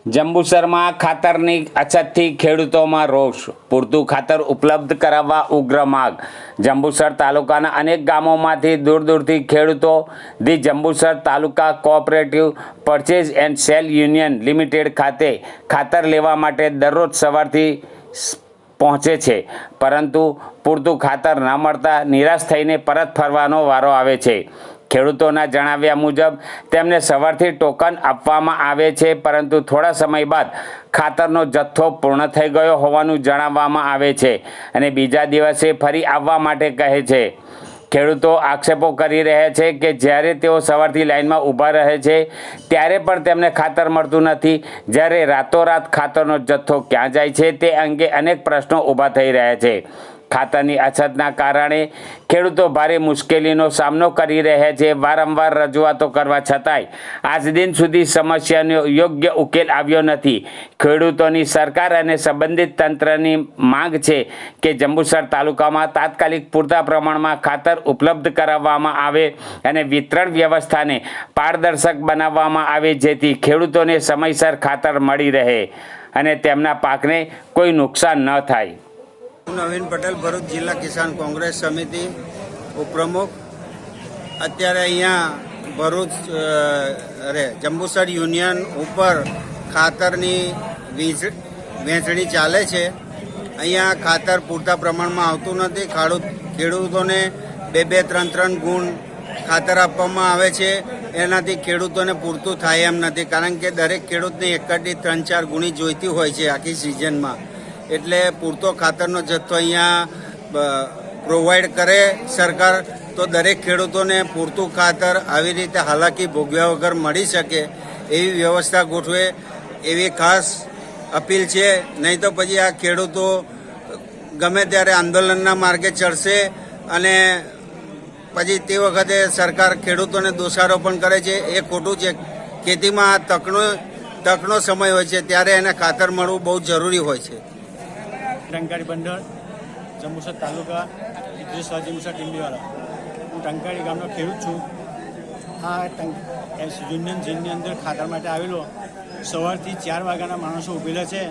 જંબુસરમાં ખાતરની અછતથી ખેડૂતોમાં રોષ. પૂરતું ખાતર ઉપલબ્ધ કરાવવા ઉગ્ર માંગ. જંબુસર તાલુકાના અનેક ગામોમાંથી દૂર દૂરથી ખેડૂતો the Jambusar taluka cooperative purchase and cell union limited ખાતે ખાતર લેવા માટે દરરોજ સવારથી પહોંચે છે, પરંતુ પૂરતું ખાતર ન મળતા નિરાશ થઈને પરત ફરવાનો વારો આવે છે. ખેડૂતોના જણાવ્યા મુજબ તેમને સવારથી ટોકન આપવામાં આવે છે, પરંતુ થોડા સમય બાદ ખાતરનો જથ્થો પૂર્ણ થઈ ગયો હોવાનું જણાવવામાં આવે છે અને બીજા દિવસે ફરી આવવા માટે કહે છે. ખેડૂતો આક્ષેપો કરી રહ્યા છે કે જ્યારે તેઓ સવારથી લાઇનમાં ઊભા રહે છે ત્યારે પણ તેમને ખાતર મળતું નથી, જ્યારે રાતોરાત ખાતરનો જથ્થો ક્યાં જાય છે તે અંગે અનેક પ્રશ્નો ઊભા થઈ રહ્યા છે. ખાતરની અછતના કારણે ખેડૂતો ભારે મુશ્કેલીનો સામનો કરી રહ્યા છે. વારંવાર રજૂઆતો કરવા છતાંય આજ દિન સુધી સમસ્યાનો યોગ્ય ઉકેલ આવ્યો નથી. ખેડૂતોની સરકાર અને સંબંધિત તંત્રની માંગ છે કે જંબુસર તાલુકામાં તાત્કાલિક પૂરતા પ્રમાણમાં ખાતર ઉપલબ્ધ કરાવવામાં આવે અને વિતરણ વ્યવસ્થાને પારદર્શક બનાવવામાં આવે, જેથી ખેડૂતોને સમયસર ખાતર મળી રહે અને તેમના પાકને કોઈ નુકસાન ન થાય. નવીન પટેલ, ભરૂચ જિલ્લા કિસાન કોંગ્રેસ સમિતિ ઉપપ્રમુખ. અત્યારે અહીંયા ભરૂચ જંબુસર યુનિયન ઉપર ખાતરની વહેંચણી ચાલે છે. અહીંયા ખાતર પૂરતા પ્રમાણમાં આવતું નથી. ખેડૂતોને 2-3 ગુણ ખાતર આપવામાં આવે છે. એનાથી ખેડૂતોને પૂરતું થાય એમ નથી, કારણ કે દરેક ખેડૂતને એકડી 3-4 ગુણી જોઈતી હોય છે આખી સિઝનમાં. એટલે પૂરતો ખાતરનો જથ્થો અહીંયા પ્રોવાઈડ કરે સરકાર, તો દરેક ખેડૂતોને પૂરતું ખાતર આવી રીતે હાલાકી ભોગવ્યા વગર મળી શકે એવી વ્યવસ્થા ગોઠવે એવી ખાસ અપીલ છે. નહીં તો પછી આ ખેડૂતો ગમે ત્યારે આંદોલનના માર્ગે ચડશે અને પછી તે વખતે સરકાર ખેડૂતોને દોષારોપણ પણ કરે છે. એ ખોટું છે. ખેતીમાં તકનો સમય હોય છે, ત્યારે એને ખાતર મળવું બહુ જરૂરી હોય છે. ટંકારી બંદર, જંબુસર તાલુકા, જંબુસર ટીંબીવાળા. હું ટંકારી ગામનો ખેડૂત છું. આ યુનિયન જેલની અંદર ખાતર માટે આવેલો. સવારથી 4 વાગ્યાના માણસો ઊભેલા છે.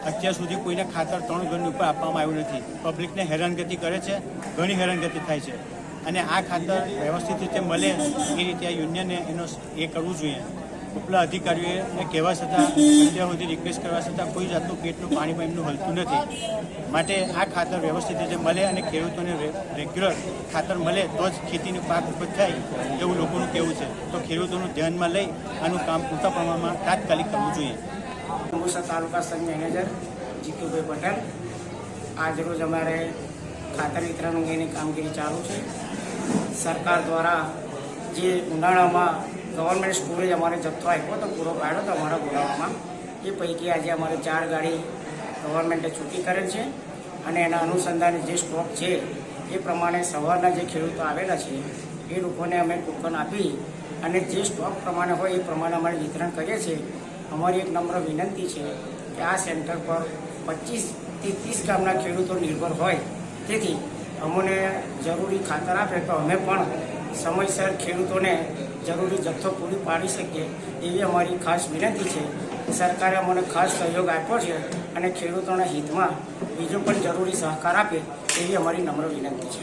અત્યાર સુધી કોઈને ખાતર 3 ઘરની ઉપર આપવામાં આવ્યું નથી. પબ્લિકને હેરાનગતિ કરે છે, ઘણી હેરાનગતિ થાય છે. અને આ ખાતર વ્યવસ્થિત રીતે મળે એ રીતે આ યુનિયને એનો કરવું જોઈએ. ઉપલા અધિકારીઓને કહેવા છતાં, અત્યાર સુધી રિક્વેસ્ટ કરવા છતાં કોઈ જાતનું પેટનું પાણી પણ એમનું હલતું નથી. માટે આ ખાતર વ્યવસ્થિત રીતે મળે અને ખેડૂતોને રેગ્યુલર ખાતર મળે તો જ ખેતીનો પાક ઉપજ થાય એવું લોકોનું કહેવું છે. તો ખેડૂતોનું ધ્યાનમાં લઈ આનું કામ પૂરતા પ્રમાણમાં તાત્કાલિક કરવું જોઈએ. જંબુસર તાલુકા સંઘ મેનેજર જીતુભાઈ પટેલ. આજ રોજ અમારે ખાતર વિતરણ અંગેની કામગીરી ચાલુ છે. સરકાર દ્વારા જે ઉનાળામાં ગવર્મેન્ટ સ્કૂલે જ અમારે જથ્થો આપ્યો તો પૂરો પાડ્યો તો અમારા ગોડાઉનમાં, એ પૈકી આજે અમારે 4 ગાડી ગવર્મેન્ટે છૂટી કરેલ છે અને એના અનુસંધાને જે સ્ટોક છે એ પ્રમાણે સવારના જે ખેડૂતો આવેલા છે એ લોકોને અમે ટોકન આપી અને જે સ્ટોક પ્રમાણે હોય એ પ્રમાણે અમારે વિતરણ કરીએ છીએ. અમારી એક નમ્ર વિનંતી છે કે આ સેન્ટર પર 25થી 30 ગામના ખેડૂતો નિર્ભર હોય, તેથી અમને જરૂરી ખાતર આપે તો અમે પણ સમયસર ખેડૂતોને જરૂરી જથ્થો પૂરી પાડી શકીએ એવી અમારી ખાસ વિનંતી છે. સરકારે અમને ખાસ સહયોગ આપ્યો છે અને ખેડૂતોના હિતમાં બીજો પણ જરૂરી સહકાર આપે એવી અમારી નમ્ર વિનંતી છે.